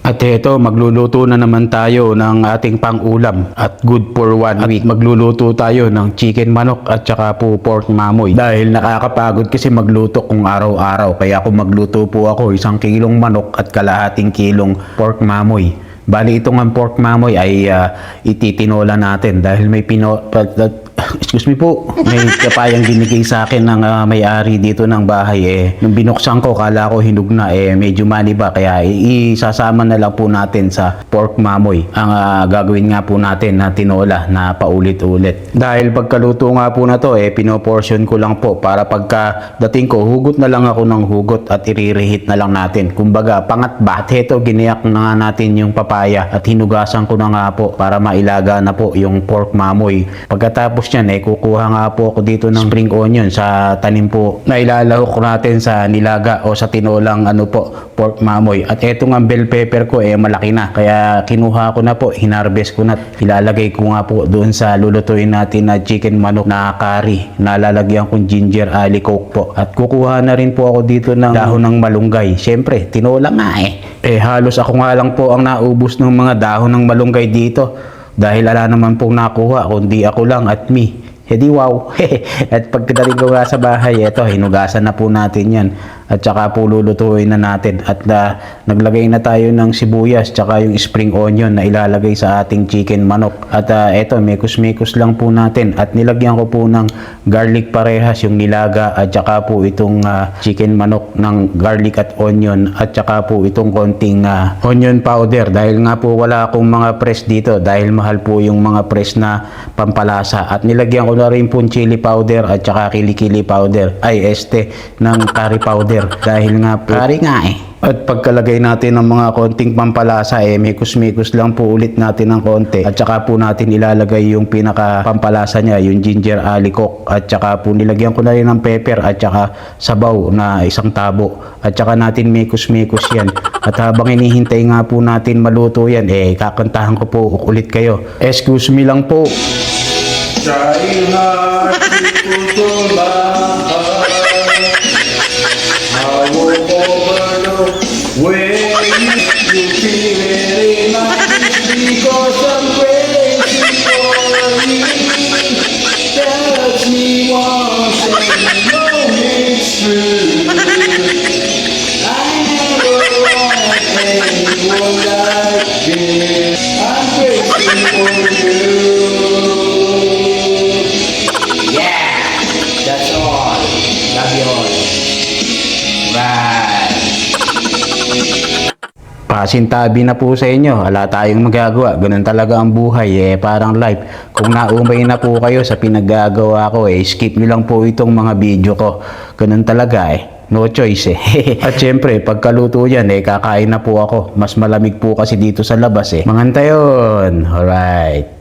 At ito, magluluto na naman tayo ng ating pang-ulam at good for 1 week. Magluluto tayo ng chicken manok at saka po pork mamoy. Dahil nakakapagod kasi magluto kung araw-araw. Kaya kung magluto po ako 1 kilong manok at kalahating kilong pork mamoy. Bali itong ang pork mamoy ay ititinola natin dahil may excuse me po, may papayang binigay sa akin ng may-ari dito ng bahay. Nung binuksan ko, kala ko hinug na, medyo maniba, kaya isasama na lang po natin sa pork mamoy ang gagawin nga po natin na tinola na paulit-ulit. Dahil pagkaluto nga po na to, pinoportion ko lang po para pagka dating ko, hugot na lang ako ng hugot at irirehit na lang natin. Kumbaga, pangat-bat, heto, giniyak na nga natin yung papaya at hinugasan ko na nga po para mailaga na po yung pork mamoy. Pagkatapos yan, kukuha nga po ako dito ng spring onion sa tanim po na ilalahok natin sa nilaga o sa tinolang pork mamoy. At eto nga bell pepper ko malaki na, kaya kinuha ko na po, hinarvest ko na, ilalagay ko nga po doon sa lulutuin natin na chicken manok na curry na lalagyan kong ginger ali coke po. At kukuha na rin po ako dito ng dahon ng malunggay. Syempre, tinola nga halos ako nga lang po ang naubos ng mga dahon ng malunggay dito. Dahil ala naman pong nakuha, kundi ako lang at me. Di wow. At pagkadating ko nga sa bahay, eto, hinugasan na po natin yan. At saka po lulutuin na natin. At naglagay na tayo ng sibuyas, tsaka yung spring onion na ilalagay sa ating chicken manok. At eto, mekos-mekos lang po natin. At nilagyan ko po ng garlic parehas yung nilaga. At saka po itong chicken manok ng garlic at onion. At saka po itong konting onion powder. Dahil nga po wala akong mga press dito. Dahil mahal po yung mga press na pampalasa. At nilagyan ko na rin po chili powder at saka kilikili powder. Ng curry powder. Dahil nga po, curry nga At pagkalagay natin ng mga konting pampalasa, mekos-mekos lang po ulit natin ng konti. At saka po natin ilalagay yung pinaka pampalasa niya, yung ginger alikok. At saka po nilagyan ko na rin ng pepper at saka sabaw na 1 tabo. At saka natin mekos-mekos yan. At habang hinihintay nga po natin maluto yan, kakantahan ko po ulit kayo. Excuse me lang po. Try hard to I won't overlook when you feel it in my dreams because I'm crazy for you. Touch me once and you know it's true. I never want anyone like this. I'm crazy for you. Yeah, that's all. Love you all. Pasintabi na po sa inyo, wala tayong magagawa, ganun talaga ang buhay, parang life. Kung naumay na po kayo sa pinaggagawa ko, skip nyo lang po itong mga video ko, ganun talaga no choice At syempre, pagkaluto yan kakain na po ako, mas malamig po kasi dito sa labas Mangantayon, alright.